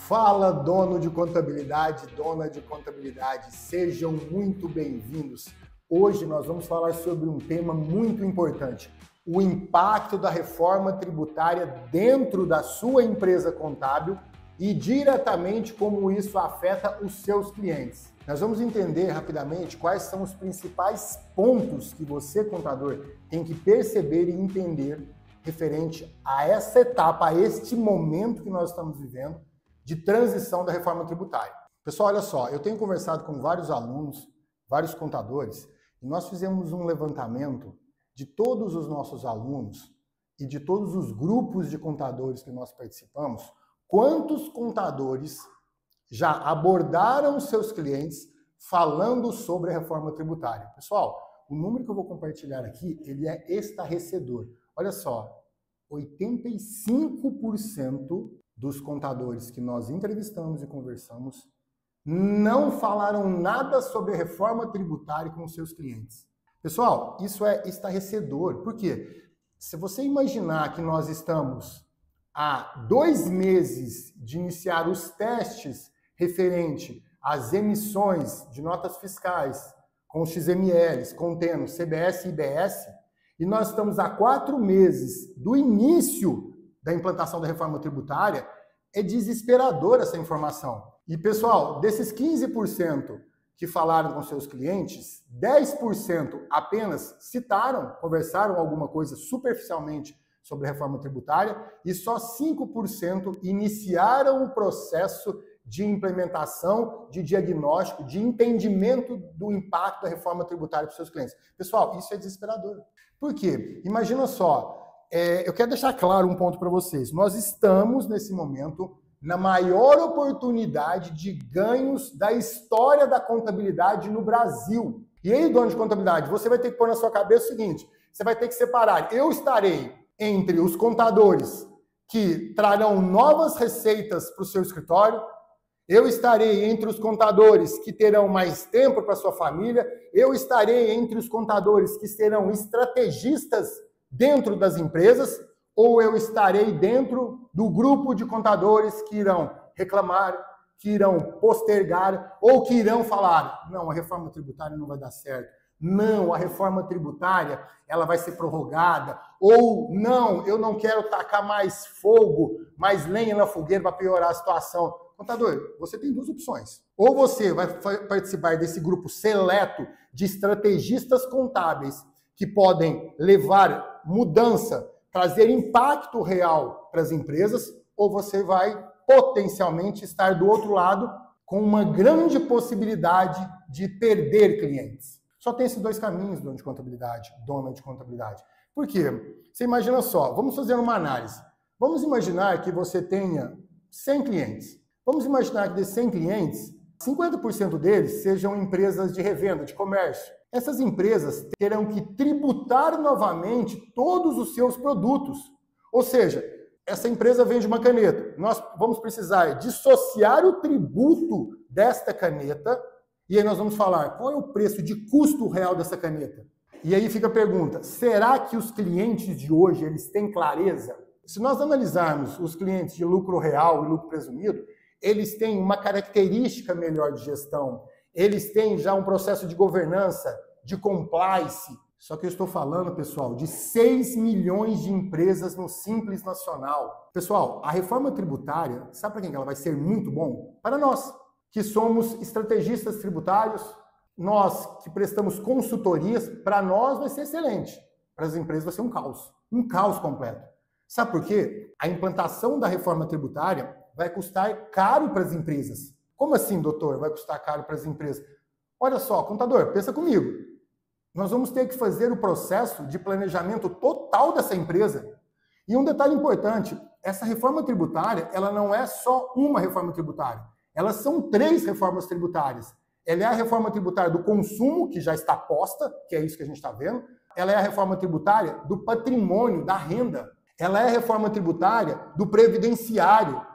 Fala, dono de contabilidade, dona de contabilidade, sejam muito bem-vindos. Hoje nós vamos falar sobre um tema muito importante, o impacto da reforma tributária dentro da sua empresa contábil e diretamente como isso afeta os seus clientes. Nós vamos entender rapidamente quais são os principais pontos que você, contador, tem que perceber e entender referente a essa etapa, a este momento que nós estamos vivendo, de transição da reforma tributária. Pessoal, olha só, eu tenho conversado com vários alunos, vários contadores, e nós fizemos um levantamento de todos os nossos alunos e de todos os grupos de contadores que nós participamos, quantos contadores já abordaram seus clientes falando sobre a reforma tributária. Pessoal, o número que eu vou compartilhar aqui, ele é estarrecedor. Olha só, 85% dos contadores que nós entrevistamos e conversamos não falaram nada sobre a reforma tributária com os seus clientes. Pessoal, isso é estarrecedor. Por quê? Se você imaginar que nós estamos há 2 meses de iniciar os testes referente às emissões de notas fiscais com os XMLs, contendo CBS e IBS, e nós estamos há 4 meses do início da implantação da reforma tributária, é desesperadora essa informação. E, pessoal, desses 15% que falaram com seus clientes, 10% apenas citaram, conversaram alguma coisa superficialmente sobre a reforma tributária e só 5% iniciaram o processo de implementação, de diagnóstico, de entendimento do impacto da reforma tributária para os seus clientes. Pessoal, isso é desesperador. Por quê? Imagina só, eu quero deixar claro um ponto para vocês. Nós estamos, nesse momento, na maior oportunidade de ganhos da história da contabilidade no Brasil. E aí, dono de contabilidade, você vai ter que pôr na sua cabeça o seguinte, você vai ter que separar. Eu estarei entre os contadores que trarão novas receitas para o seu escritório, eu estarei entre os contadores que terão mais tempo para sua família, eu estarei entre os contadores que serão estrategistas dentro das empresas, ou eu estarei dentro do grupo de contadores que irão reclamar, que irão postergar, ou que irão falar, não, a reforma tributária não vai dar certo, não, a reforma tributária ela vai ser prorrogada, ou não, eu não quero tacar mais fogo, mais lenha na fogueira para piorar a situação. Contador, você tem 2 opções. Ou você vai participar desse grupo seleto de estrategistas contábeis que podem levar mudança, trazer impacto real para as empresas, ou você vai potencialmente estar do outro lado com uma grande possibilidade de perder clientes. Só tem esses 2 caminhos, dono de contabilidade, dona de contabilidade. Por quê? Você imagina só, vamos fazer uma análise. Vamos imaginar que você tenha 100 clientes. Vamos imaginar que desses 100 clientes, 50% deles sejam empresas de revenda, de comércio. Essas empresas terão que tributar novamente todos os seus produtos. Ou seja, essa empresa vende uma caneta. Nós vamos precisar dissociar o tributo desta caneta e aí nós vamos falar qual é o preço de custo real dessa caneta. E aí fica a pergunta, será que os clientes de hoje eles têm clareza? Se nós analisarmos os clientes de lucro real e lucro presumido, eles têm uma característica melhor de gestão, eles têm já um processo de governança, de compliance. Só que eu estou falando, pessoal, de 6 milhões de empresas no Simples Nacional. Pessoal, a reforma tributária, sabe para quem ela vai ser muito bom? Para nós, que somos estrategistas tributários, nós que prestamos consultorias, para nós vai ser excelente. Para as empresas vai ser um caos completo. Sabe por quê? A implantação da reforma tributária vai custar caro para as empresas. Como assim, doutor, vai custar caro para as empresas? Olha só, contador, pensa comigo. Nós vamos ter que fazer o processo de planejamento total dessa empresa. E um detalhe importante, essa reforma tributária, ela não é só uma reforma tributária. Elas são 3 reformas tributárias. Ela é a reforma tributária do consumo, que já está posta, que é isso que a gente está vendo. Ela é a reforma tributária do patrimônio, da renda. Ela é a reforma tributária do previdenciário.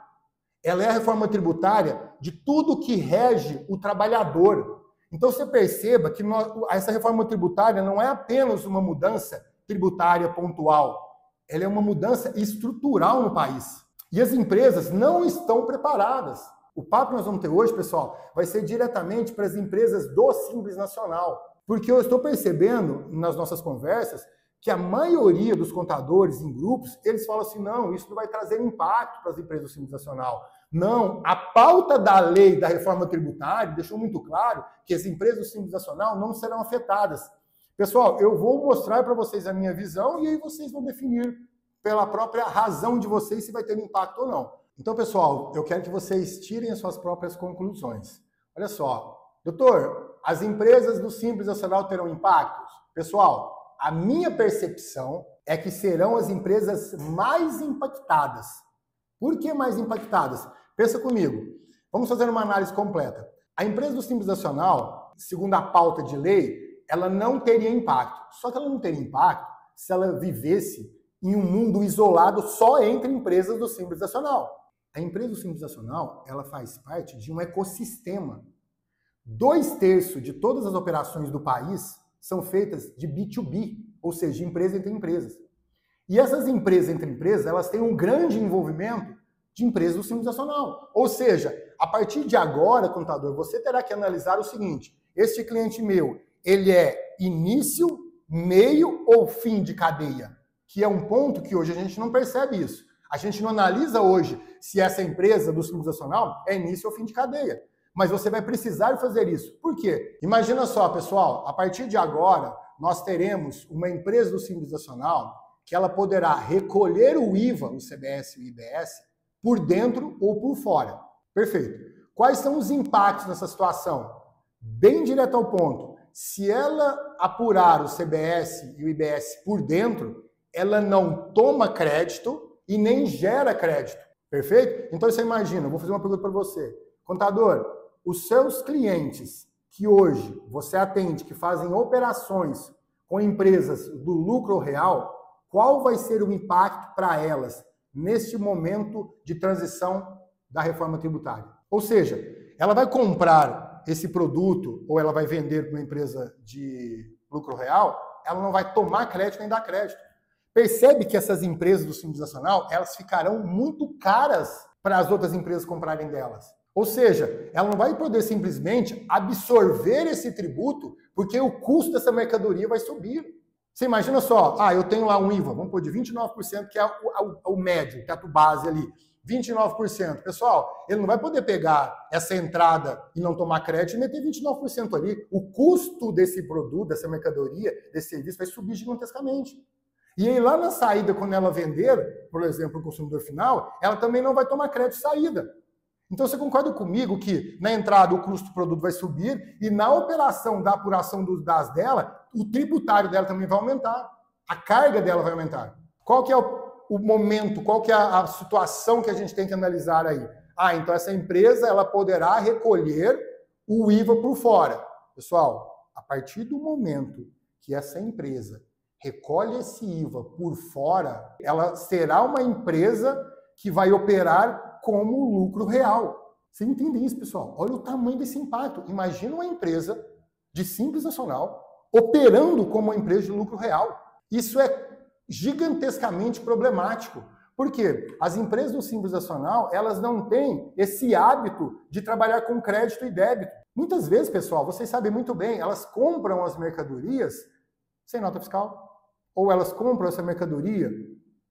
Ela é a reforma tributária de tudo que rege o trabalhador. Então você perceba que essa reforma tributária não é apenas uma mudança tributária pontual, ela é uma mudança estrutural no país. E as empresas não estão preparadas. O papo que nós vamos ter hoje, pessoal, vai ser diretamente para as empresas do Simples Nacional. Porque eu estou percebendo nas nossas conversas que a maioria dos contadores em grupos, eles falam assim, não, isso não vai trazer impacto para as empresas do Simples Nacional. Não, a pauta da lei da reforma tributária deixou muito claro que as empresas do Simples Nacional não serão afetadas. Pessoal, eu vou mostrar para vocês a minha visão e aí vocês vão definir pela própria razão de vocês se vai ter impacto ou não. Então, pessoal, eu quero que vocês tirem as suas próprias conclusões. Olha só, doutor, as empresas do Simples Nacional terão impactos? Pessoal, a minha percepção é que serão as empresas mais impactadas. Por que mais impactadas? Pensa comigo. Vamos fazer uma análise completa. A empresa do Simples Nacional, segundo a pauta de lei, ela não teria impacto. Só que ela não teria impacto se ela vivesse em um mundo isolado só entre empresas do Simples Nacional. A empresa do Simples Nacional, ela faz parte de um ecossistema. 2/3 de todas as operações do país são feitas de B2B, ou seja, de empresa entre empresas. E essas empresas entre empresas, elas têm um grande envolvimento de empresas do Simples Nacional. Ou seja, a partir de agora, contador, você terá que analisar o seguinte, este cliente meu, ele é início, meio ou fim de cadeia? Que é um ponto que hoje a gente não percebe isso. A gente não analisa hoje se essa empresa do Simples Nacional é início ou fim de cadeia. Mas você vai precisar fazer isso. Por quê? Imagina só, pessoal, a partir de agora, nós teremos uma empresa do Simples Nacional que ela poderá recolher o IVA, o CBS e o IBS, por dentro ou por fora. Perfeito. Quais são os impactos nessa situação? Bem direto ao ponto. Se ela apurar o CBS e o IBS por dentro, ela não toma crédito e nem gera crédito. Perfeito? Então você imagina, vou fazer uma pergunta para você. Contador, os seus clientes que hoje você atende, que fazem operações com empresas do lucro real, qual vai ser o impacto para elas neste momento de transição da reforma tributária? Ou seja, ela vai comprar esse produto ou ela vai vender para uma empresa de lucro real, ela não vai tomar crédito nem dar crédito. Percebe que essas empresas do Simples Nacional, elas ficarão muito caras para as outras empresas comprarem delas. Ou seja, ela não vai poder simplesmente absorver esse tributo porque o custo dessa mercadoria vai subir. Você imagina só, eu tenho lá um IVA, vamos pôr de 29%, que é o médio, teto base ali, 29%. Pessoal, ele não vai poder pegar essa entrada e não tomar crédito e meter 29% ali. O custo desse produto, dessa mercadoria, desse serviço vai subir gigantescamente. E aí lá na saída, quando ela vender, por exemplo, o consumidor final, ela também não vai tomar crédito de saída. Então você concorda comigo que na entrada o custo do produto vai subir e na operação da apuração dos dados dela, o tributário dela também vai aumentar. A carga dela vai aumentar. Qual que é o momento, qual que é a situação que a gente tem que analisar aí? Então essa empresa ela poderá recolher o IVA por fora. Pessoal, a partir do momento que essa empresa recolhe esse IVA por fora, ela será uma empresa que vai operar como lucro real. Você entende isso, pessoal? Olha o tamanho desse impacto. Imagina uma empresa de Simples Nacional operando como uma empresa de lucro real. Isso é gigantescamente problemático. Por quê? As empresas do Simples Nacional, elas não têm esse hábito de trabalhar com crédito e débito. Muitas vezes, pessoal, vocês sabem muito bem, elas compram as mercadorias sem nota fiscal. Ou elas compram essa mercadoria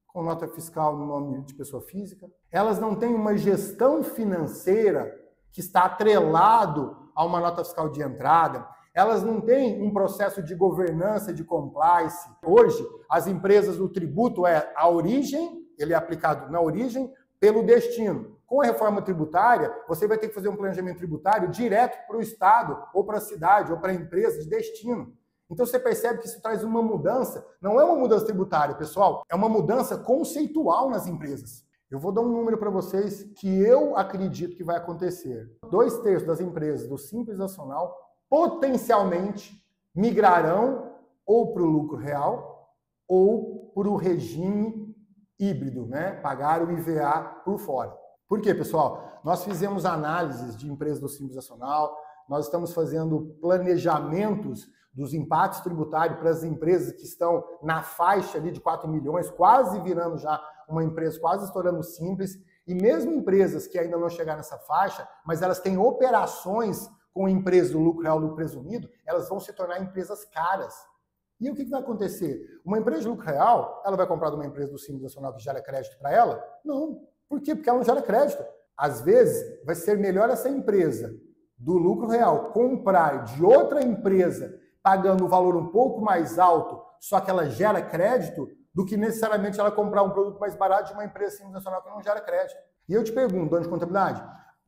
com nota fiscal no nome de pessoa física. Elas não têm uma gestão financeira que está atrelado a uma nota fiscal de entrada. Elas não têm um processo de governança, de compliance. Hoje, as empresas, o tributo é a origem, ele é aplicado na origem pelo destino. Com a reforma tributária, você vai ter que fazer um planejamento tributário direto para o Estado, ou para a cidade, ou para a empresa de destino. Então você percebe que isso traz uma mudança, não é uma mudança tributária, pessoal, é uma mudança conceitual nas empresas. Eu vou dar um número para vocês que eu acredito que vai acontecer. 2/3 das empresas do Simples Nacional potencialmente migrarão ou para o lucro real ou para o regime híbrido, né? Pagar o IVA por fora. Por quê, pessoal? Nós fizemos análises de empresas do Simples Nacional, nós estamos fazendo planejamentos dos impactos tributários para as empresas que estão na faixa ali de 4 milhões, quase virando já uma empresa, quase estourando Simples. E mesmo empresas que ainda não chegaram nessa faixa, mas elas têm operações com empresas do lucro real, lucro presumido, elas vão se tornar empresas caras. E o que vai acontecer? Uma empresa de lucro real, ela vai comprar de uma empresa do Simples Nacional que gera crédito para ela? Não. Por quê? Porque ela não gera crédito. Às vezes, vai ser melhor essa empresa do lucro real comprar de outra empresa pagando um valor um pouco mais alto, só que ela gera crédito, do que necessariamente ela comprar um produto mais barato de uma empresa Simples Nacional que não gera crédito. E eu te pergunto, dono de contabilidade,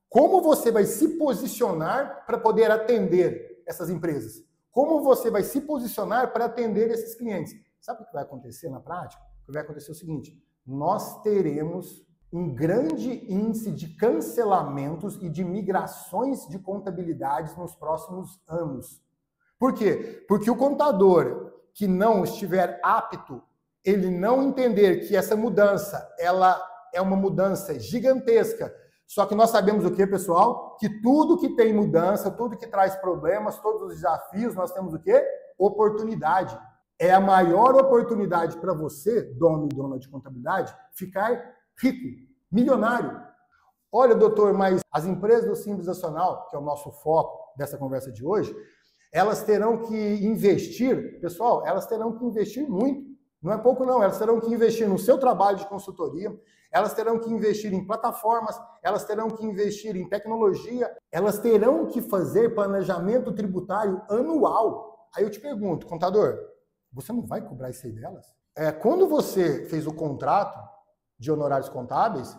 como você vai se posicionar para poder atender essas empresas? Como você vai se posicionar para atender esses clientes? Sabe o que vai acontecer na prática? O que vai acontecer é o seguinte, nós teremos um grande índice de cancelamentos e de migrações de contabilidades nos próximos anos. Por quê? Porque o contador que não estiver apto, ele não entender que essa mudança, ela é uma mudança gigantesca. Só que nós sabemos o que, pessoal? Que tudo que tem mudança, tudo que traz problemas, todos os desafios, nós temos o quê? Oportunidade. É a maior oportunidade para você, dono e dona de contabilidade, ficar rico, milionário. Olha, doutor, mas as empresas do Simples Nacional, que é o nosso foco dessa conversa de hoje, elas terão que investir, pessoal, elas terão que investir muito. Não é pouco não, elas terão que investir no seu trabalho de consultoria, elas terão que investir em plataformas, elas terão que investir em tecnologia, elas terão que fazer planejamento tributário anual. Aí eu te pergunto, contador, você não vai cobrar isso aí delas? Quando você fez o contrato de honorários contábeis,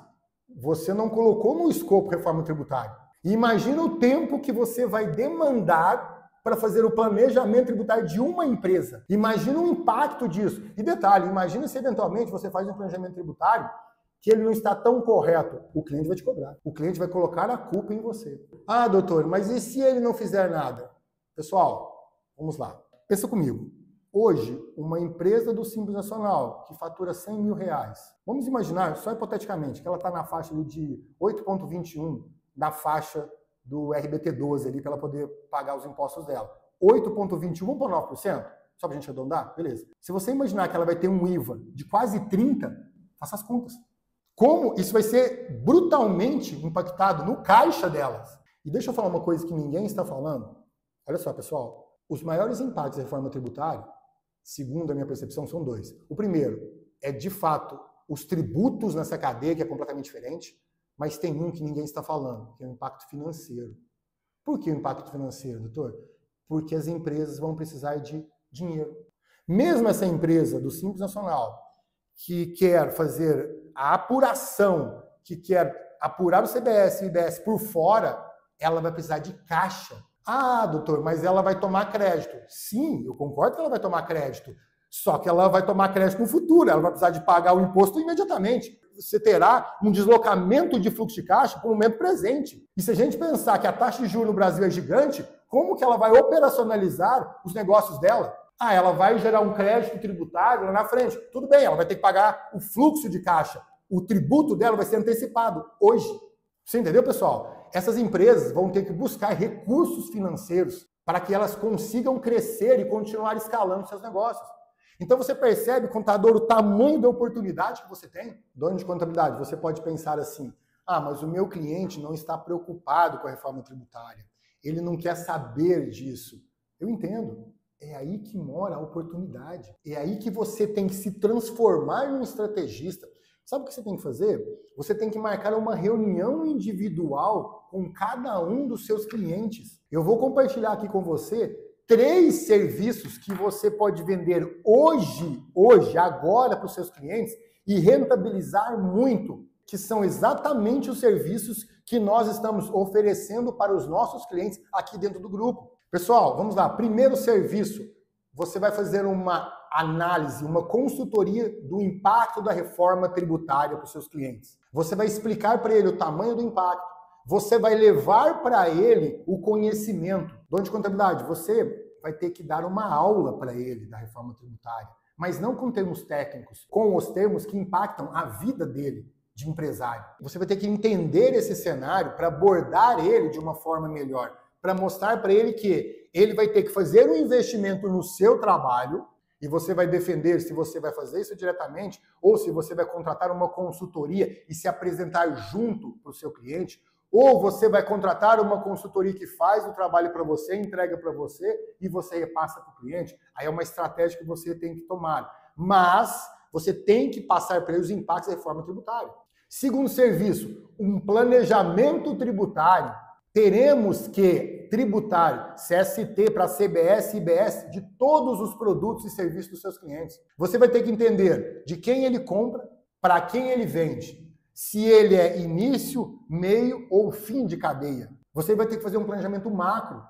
você não colocou no escopo reforma tributária. E imagina o tempo que você vai demandar para fazer o planejamento tributário de uma empresa. Imagina o impacto disso. E detalhe, imagina se eventualmente você faz um planejamento tributário que ele não está tão correto. O cliente vai te cobrar. O cliente vai colocar a culpa em você. Ah, doutor, mas e se ele não fizer nada? Pessoal, vamos lá. Pensa comigo. Hoje, uma empresa do Simples Nacional que fatura R$100 mil, vamos imaginar, só hipoteticamente, que ela está na faixa de 8,21, na faixa do RBT12 ali, para ela poder pagar os impostos dela. 8,21, vamos para 9%? Só para a gente arredondar? Beleza. Se você imaginar que ela vai ter um IVA de quase 30%, faça as contas. Como isso vai ser brutalmente impactado no caixa delas? E deixa eu falar uma coisa que ninguém está falando. Olha só, pessoal. Os maiores impactos da reforma tributária, segundo a minha percepção, são dois. O primeiro é, de fato, os tributos nessa cadeia, que é completamente diferente, mas tem um que ninguém está falando, que é o impacto financeiro. Por que o impacto financeiro, doutor? Porque as empresas vão precisar de dinheiro. Mesmo essa empresa do Simples Nacional, que quer fazer a apuração, que quer apurar o CBS e o IBS por fora, ela vai precisar de caixa. Ah, doutor, mas ela vai tomar crédito. Sim, eu concordo que ela vai tomar crédito. Só que ela vai tomar crédito no futuro, ela vai precisar de pagar o imposto imediatamente. Você terá um deslocamento de fluxo de caixa para o momento presente. E se a gente pensar que a taxa de juros no Brasil é gigante, como que ela vai operacionalizar os negócios dela? Ah, ela vai gerar um crédito tributário lá na frente. Tudo bem, ela vai ter que pagar o fluxo de caixa. O tributo dela vai ser antecipado hoje. Você entendeu, pessoal? Essas empresas vão ter que buscar recursos financeiros para que elas consigam crescer e continuar escalando seus negócios. Então você percebe, contador, o tamanho da oportunidade que você tem? Dono de contabilidade, você pode pensar assim, ah, mas o meu cliente não está preocupado com a reforma tributária. Ele não quer saber disso. Eu entendo. É aí que mora a oportunidade. É aí que você tem que se transformar num estrategista. Sabe o que você tem que fazer? Você tem que marcar uma reunião individual com cada um dos seus clientes. Eu vou compartilhar aqui com você 3 serviços que você pode vender hoje, agora para os seus clientes e rentabilizar muito, que são exatamente os serviços que nós estamos oferecendo para os nossos clientes aqui dentro do grupo. Pessoal, vamos lá. Primeiro serviço, você vai fazer uma análise, uma consultoria do impacto da reforma tributária para os seus clientes. Você vai explicar para ele o tamanho do impacto, você vai levar para ele o conhecimento. Dono de contabilidade, você vai ter que dar uma aula para ele da reforma tributária, mas não com termos técnicos, com os termos que impactam a vida dele de empresário. Você vai ter que entender esse cenário para abordar ele de uma forma melhor, para mostrar para ele que ele vai ter que fazer um investimento no seu trabalho, e você vai defender se você vai fazer isso diretamente ou se você vai contratar uma consultoria e se apresentar junto para o seu cliente, ou você vai contratar uma consultoria que faz o trabalho para você, entrega para você e você repassa para o cliente. Aí é uma estratégia que você tem que tomar. Mas você tem que passar para ele os impactos da reforma tributária. Segundo serviço, um planejamento tributário. Teremos que tributar CST para CBS e IBS de todos os produtos e serviços dos seus clientes. Você vai ter que entender de quem ele compra, para quem ele vende, se ele é início, meio ou fim de cadeia. Você vai ter que fazer um planejamento macro.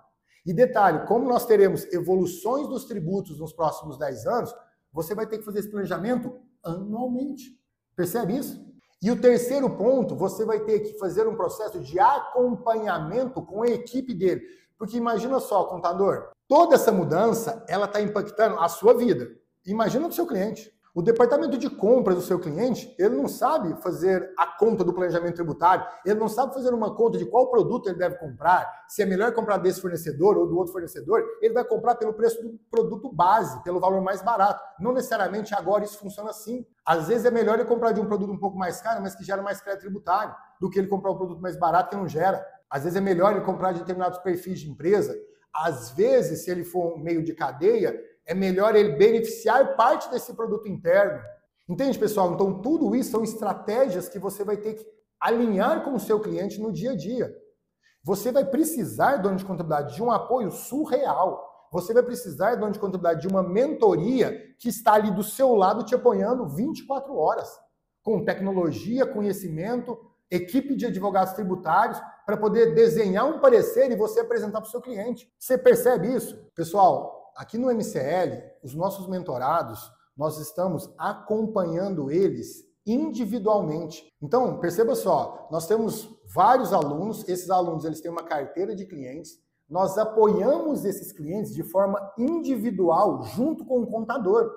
E detalhe, como nós teremos evoluções dos tributos nos próximos 10 anos, você vai ter que fazer esse planejamento anualmente. Percebe isso? E o terceiro ponto, você vai ter que fazer um processo de acompanhamento com a equipe dele. Porque imagina só, contador, toda essa mudança, ela está impactando a sua vida. Imagina o seu cliente. O departamento de compras do seu cliente, ele não sabe fazer a conta do planejamento tributário, ele não sabe fazer uma conta de qual produto ele deve comprar, se é melhor comprar desse fornecedor ou do outro fornecedor, ele vai comprar pelo preço do produto base, pelo valor mais barato. Não necessariamente agora isso funciona assim. Às vezes é melhor ele comprar de um produto um pouco mais caro, mas que gera mais crédito tributário, do que ele comprar um produto mais barato que não gera. Às vezes é melhor ele comprar de determinados perfis de empresa. Às vezes, se ele for um meio de cadeia, é melhor ele beneficiar parte desse produto interno. Entende, pessoal? Então, tudo isso são estratégias que você vai ter que alinhar com o seu cliente no dia a dia. Você vai precisar, dono de contabilidade, de um apoio surreal. Você vai precisar, dono de contabilidade, de uma mentoria que está ali do seu lado te apoiando 24 horas. Com tecnologia, conhecimento, equipe de advogados tributários, para poder desenhar um parecer e você apresentar para o seu cliente. Você percebe isso? Pessoal, aqui no MCL, os nossos mentorados, nós estamos acompanhando eles individualmente. Então, perceba só, nós temos vários alunos, esses alunos eles têm uma carteira de clientes, nós apoiamos esses clientes de forma individual, junto com o contador.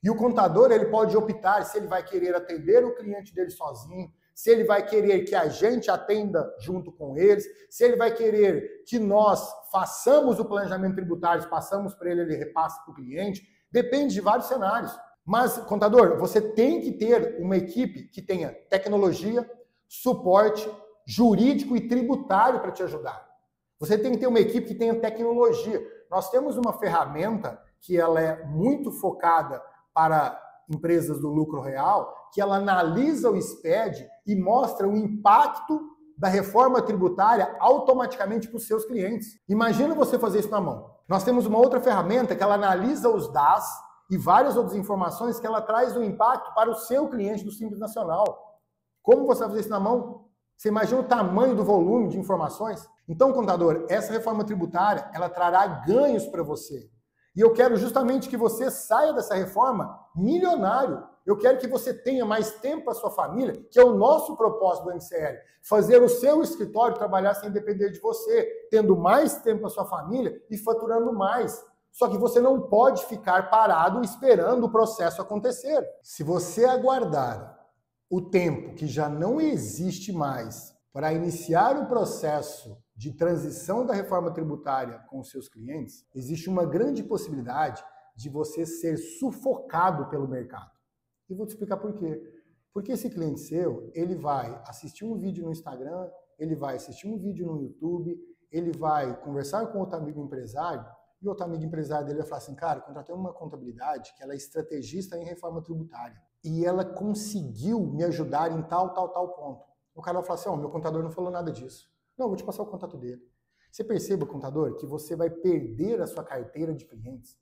E o contador ele pode optar se ele vai querer atender o cliente dele sozinho, se ele vai querer que a gente atenda junto com eles, se ele vai querer que nós façamos o planejamento tributário, passamos para ele, ele repassa para o cliente, depende de vários cenários. Mas, contador, você tem que ter uma equipe que tenha tecnologia, suporte, jurídico e tributário para te ajudar. Você tem que ter uma equipe que tenha tecnologia. Nós temos uma ferramenta que ela é muito focada para empresas do lucro real, que ela analisa o SPED e mostra o impacto da reforma tributária automaticamente para os seus clientes. Imagina você fazer isso na mão. Nós temos uma outra ferramenta que ela analisa os DAS e várias outras informações que ela traz o impacto para o seu cliente do Simples Nacional. Como você vai fazer isso na mão? Você imagina o tamanho do volume de informações? Então, contador, essa reforma tributária, ela trará ganhos para você. E eu quero justamente que você saia dessa reforma milionário. Eu quero que você tenha mais tempo para a sua família, que é o nosso propósito do MCL. Fazer o seu escritório trabalhar sem depender de você, tendo mais tempo para a sua família e faturando mais. Só que você não pode ficar parado esperando o processo acontecer. Se você aguardar o tempo que já não existe mais para iniciar o processo de transição da reforma tributária com os seus clientes, existe uma grande possibilidade de você ser sufocado pelo mercado. E vou te explicar por quê. Porque esse cliente seu, ele vai assistir um vídeo no Instagram, ele vai assistir um vídeo no YouTube, ele vai conversar com outro amigo empresário, e o outro amigo empresário dele vai falar assim, cara, contratei uma contabilidade que ela é estrategista em reforma tributária, e ela conseguiu me ajudar em tal ponto. O cara vai falar assim, ó, meu contador não falou nada disso. Não, vou te passar o contato dele. Você perceba, contador, que você vai perder a sua carteira de clientes.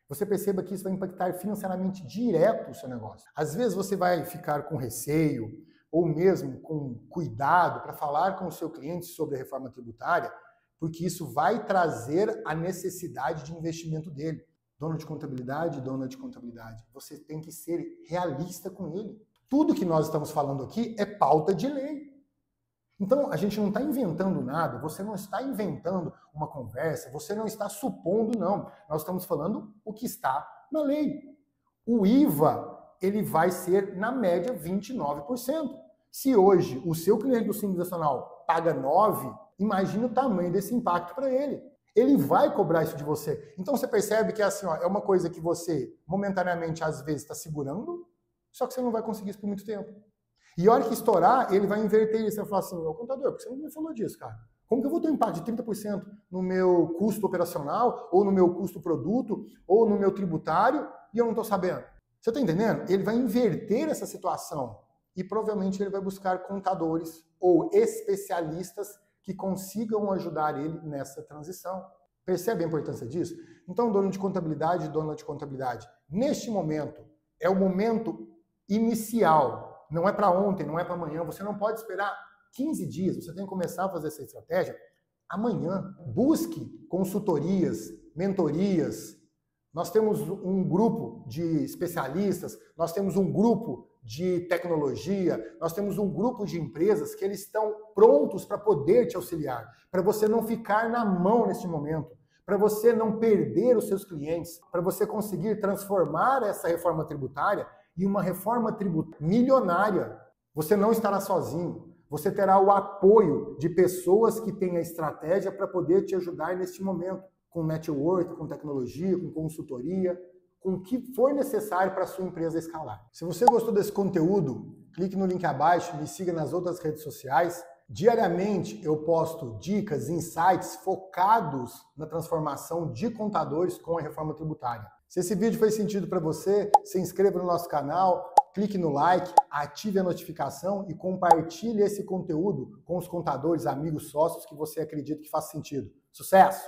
Você perceba que isso vai impactar financeiramente direto o seu negócio. Às vezes você vai ficar com receio ou mesmo com cuidado para falar com o seu cliente sobre a reforma tributária, porque isso vai trazer a necessidade de investimento dele. Dono de contabilidade, dona de contabilidade, você tem que ser realista com ele. Tudo que nós estamos falando aqui é pauta de lei. Então, a gente não está inventando nada, você não está inventando uma conversa, você não está supondo, não. Nós estamos falando o que está na lei. O IVA, ele vai ser, na média, 29%. Se hoje o seu cliente do Simples Nacional paga 9%, imagine o tamanho desse impacto para ele. Ele vai cobrar isso de você. Então você percebe que assim, ó, é uma coisa que você momentaneamente às vezes está segurando, só que você não vai conseguir isso por muito tempo. E a hora que estourar, ele vai inverter isso. Você vai falar assim, ô contador, por que você não me falou disso, cara? Como que eu vou ter um impacto de 30% no meu custo operacional, ou no meu custo produto, ou no meu tributário, e eu não estou sabendo? Você está entendendo? Ele vai inverter essa situação e provavelmente ele vai buscar contadores ou especialistas que consigam ajudar ele nessa transição. Percebe a importância disso? Então, dono de contabilidade, dona de contabilidade, neste momento, é o momento inicial, não é para ontem, não é para amanhã, você não pode esperar 15 dias, você tem que começar a fazer essa estratégia amanhã. Busque consultorias, mentorias. Nós temos um grupo de especialistas, nós temos um grupo de tecnologia, nós temos um grupo de empresas que eles estão prontos para poder te auxiliar, para você não ficar na mão neste momento, para você não perder os seus clientes, para você conseguir transformar essa reforma tributária em uma reforma tributária milionária. Você não estará sozinho, você terá o apoio de pessoas que têm a estratégia para poder te ajudar neste momento, com network, com tecnologia, com consultoria, com o que for necessário para a sua empresa escalar. Se você gostou desse conteúdo, clique no link abaixo, me siga nas outras redes sociais. Diariamente eu posto dicas, insights focados na transformação de contadores com a reforma tributária. Se esse vídeo fez sentido para você, se inscreva no nosso canal, clique no like, ative a notificação e compartilhe esse conteúdo com os contadores, amigos, sócios que você acredita que faz sentido. Sucesso!